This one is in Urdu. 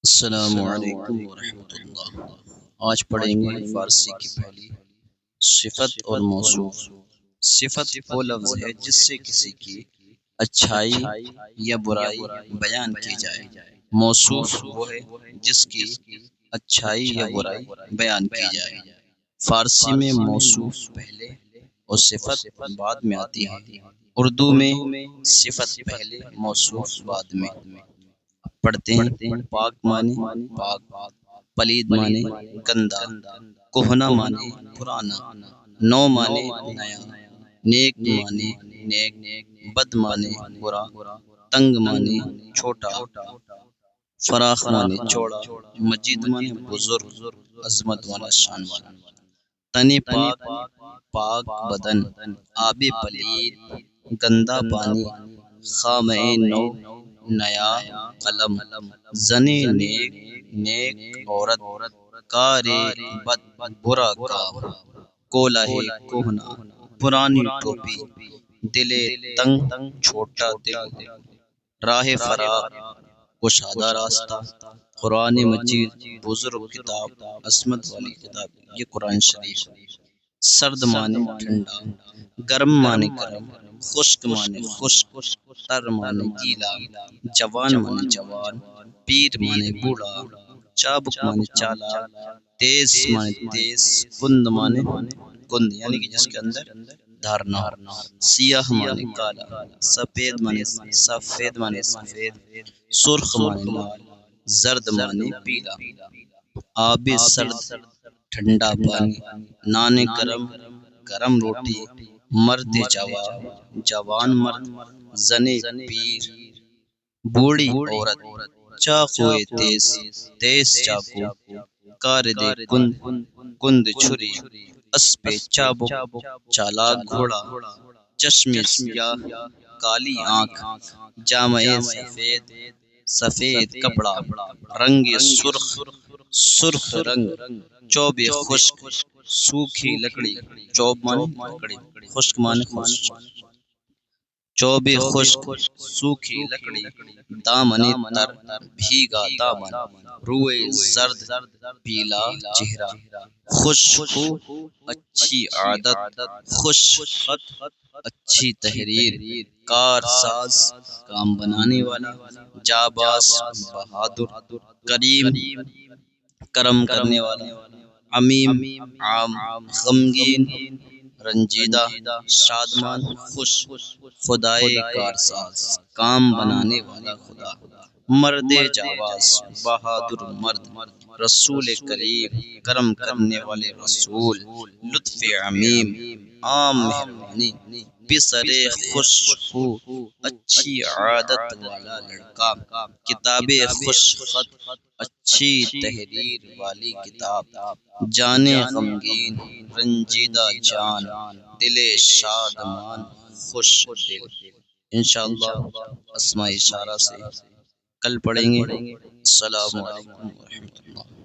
السلام علیکم ورحمۃ اللہ۔ آج پڑھیں گے فارسی کی پہلی صفت اور موصوف۔ صفت وہ لفظ ہے جس سے کسی کی اچھائی یا برائی بیان کی جائے۔ موصوف وہ ہے جس کی اچھائی یا برائی بیان کی جائے۔ فارسی میں موصوف پہلے اور صفت بعد میں آتی ہے۔ اردو میں صفت پہلے موصوف بعد میں۔ پڑھتے ہیں۔ پاک مانے پاک، پلید مانے گندا، کہنا مانے پرانا، نو مانے نیا، نیک مانے نیک، بد مانے برا، تنگ مانے چھوٹا، فراخ مانے چوڑا، مجید مانے بزرگ، عظمت والا، شان والا۔ تن پاک، پاک بدن، آب پلید، گندا پانی، خامہ نو، نیا قلم، زن نیک، نیک عورت، کار بد، برا کام، کولہ کوہنا، پرانی ٹوپی، دل تنگ، چھوٹا دل، راہ فراق، کشادہ راستہ۔ قرآن مجید بزرگ کتاب، عظمت والی کتاب، یہ قرآن شریف۔ سرد مانے ٹھنڈا، گرم مانے گرم، خشک مانے خشک، تر مانے گیلا، جوان مانے جوان، پیر مانے بوڑھا، چابک مانے چالاک، تیز مانے تیز، کند مانے کند یعنی کہ جس کے اندر دھارنا ہو۔ سیاہ مانے کالا، سفید مانے سفید مانے سفید، سرخ مانے لال، زرد مانے پیلا۔ آب سرد، ٹھنڈا پانی، نان گرم، گرم روٹی، مرد جوان، جوان مرد، زن پیر، بوڑھی عورت، چاقو تیز، تیز چاقو، کارد کند، کند چھری، اسپِ چابک، چالاک گھوڑا، چشم سیاہ، کالی آنکھ، جامہ سفید، سفید کپڑا، رنگ سرخ، سرخ رنگ، چوب خشک، سوکھی لکڑی، چوب مانے لکڑی، خشک مانے خشک، چوب خشک، سوکھی لکڑی، دامن تر، بھیگا دامن، روئے زرد، پیلا چہرہ، خوش خو، اچھی عادت، خوش خط، اچھی تحریر، کار ساز، کام بنانے والا، جاباز، بہادر، کریم، کرم کرنے والا، عمیم، عام، غمگین، رنجیدہ، شادمان، خوش، خدائے کارساز، کام بنانے والا خدا، مرد جاواز، بہادر مرد، رسول کریم، کرم کرنے والے رسول، لطف عمیم، عام مہربانی، پسر خوش خو، اچھی عادت والا لڑکا، کتاب خوش خط، اچھی تحریر والی کتاب، جان غمگین، رنجیدہ جان، دل شادمان، خوش دل۔ انشاءاللہ اسماء اشارہ سے کل پڑھیں گے۔ السلام علیکم ورحمۃ اللہ۔